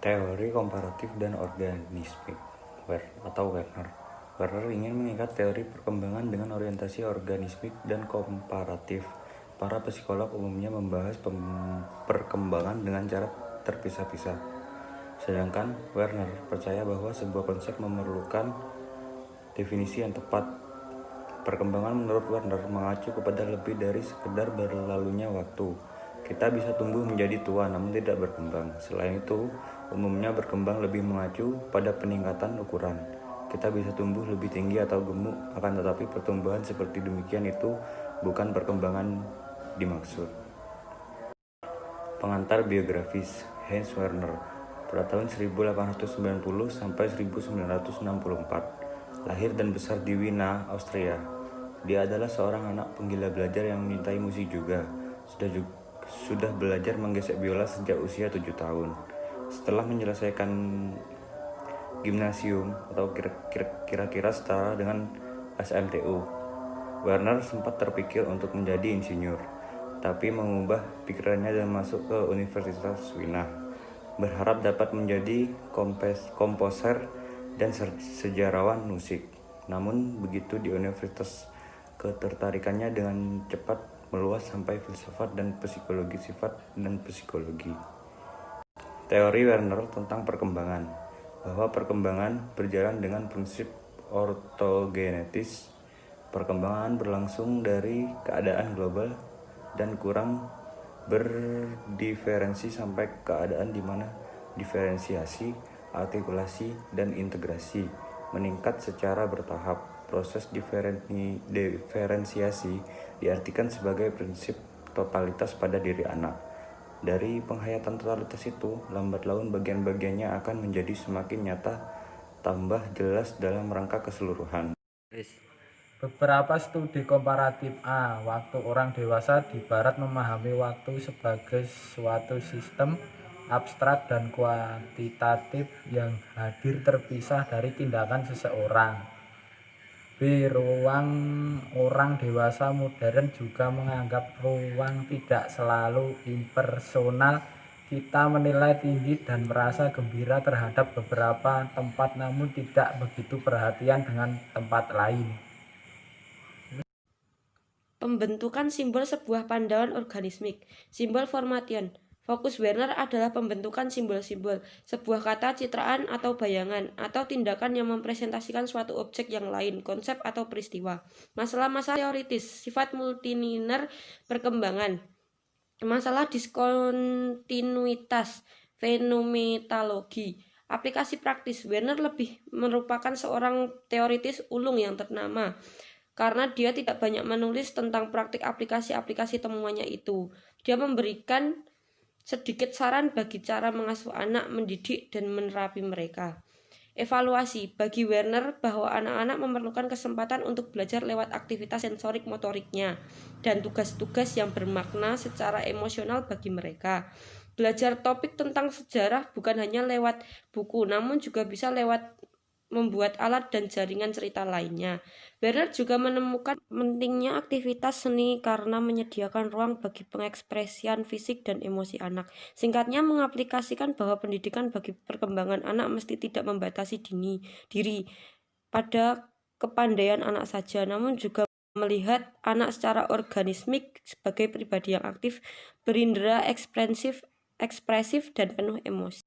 Teori komparatif dan organismik atau Werner. Werner ingin mengikat teori perkembangan dengan orientasi organismik dan komparatif. Para psikolog umumnya membahas perkembangan dengan cara terpisah-pisah. Sedangkan Werner percaya bahwa sebuah konsep memerlukan definisi yang tepat. Perkembangan menurut Werner mengacu kepada lebih dari sekedar berlalunya waktu. Kita bisa tumbuh menjadi tua namun tidak berkembang. Selain itu, umumnya berkembang lebih mengacu pada peningkatan ukuran. Kita bisa tumbuh lebih tinggi atau gemuk, akan tetapi pertumbuhan seperti demikian itu bukan perkembangan dimaksud. Pengantar biografis Hans Werner pada tahun 1890 sampai 1964. Lahir dan besar di Wina, Austria. Dia adalah seorang anak penggila belajar yang menyintai musik juga. Sudah belajar menggesek biola sejak usia 7 tahun. Setelah menyelesaikan gimnasium atau kira-kira setara dengan SMTU, Werner sempat terpikir untuk menjadi insinyur, tapi mengubah pikirannya dan masuk ke Universitas Wina, berharap dapat menjadi komposer dan sejarawan musik. Namun begitu di universitas, ketertarikannya dengan cepat meluas sampai filsafat dan psikologi sifat dan psikologi. Teori Werner tentang perkembangan, bahwa perkembangan berjalan dengan prinsip ortogenetis. Perkembangan berlangsung dari keadaan global dan kurang berdiferensi sampai keadaan di mana diferensiasi, artikulasi, dan integrasi meningkat secara bertahap. Proses diferensiasi diartikan sebagai prinsip totalitas pada diri anak. Dari penghayatan totalitas itu, lambat laun bagian-bagiannya akan menjadi semakin nyata, tambah jelas dalam rangka keseluruhan. Beberapa studi komparatif waktu orang dewasa di barat memahami waktu sebagai suatu sistem abstrak dan kuantitatif yang hadir terpisah dari tindakan seseorang. Ruang orang dewasa modern juga menganggap ruang tidak selalu impersonal. Kita menilai tinggi dan merasa gembira terhadap beberapa tempat namun tidak begitu perhatian dengan tempat lain. Pembentukan simbol sebuah pandangan organismik. Simbol formation. Fokus Werner adalah pembentukan simbol-simbol, sebuah kata, citraan, atau bayangan, atau tindakan yang mempresentasikan suatu objek yang lain, konsep atau peristiwa. Masalah-masalah teoritis, sifat multilinear perkembangan, masalah diskontinuitas, fenomenologi. Aplikasi praktis, Werner lebih merupakan seorang teoritis ulung yang ternama, karena dia tidak banyak menulis tentang praktik aplikasi-aplikasi temuannya itu. Dia memberikan sedikit saran bagi cara mengasuh anak, mendidik, dan menerapi mereka. Evaluasi, bagi Werner bahwa anak-anak memerlukan kesempatan untuk belajar lewat aktivitas sensorik motoriknya dan tugas-tugas yang bermakna secara emosional bagi mereka. Belajar topik tentang sejarah bukan hanya lewat buku, namun juga bisa lewat membuat alat dan jaringan cerita lainnya. Werner juga menemukan pentingnya aktivitas seni karena menyediakan ruang bagi pengekspresian fisik dan emosi anak. Singkatnya, mengaplikasikan bahwa pendidikan bagi perkembangan anak mesti tidak membatasi diri pada kepandaian anak saja, namun juga melihat anak secara organismik sebagai pribadi yang aktif, berindera, ekspresif, dan penuh emosi.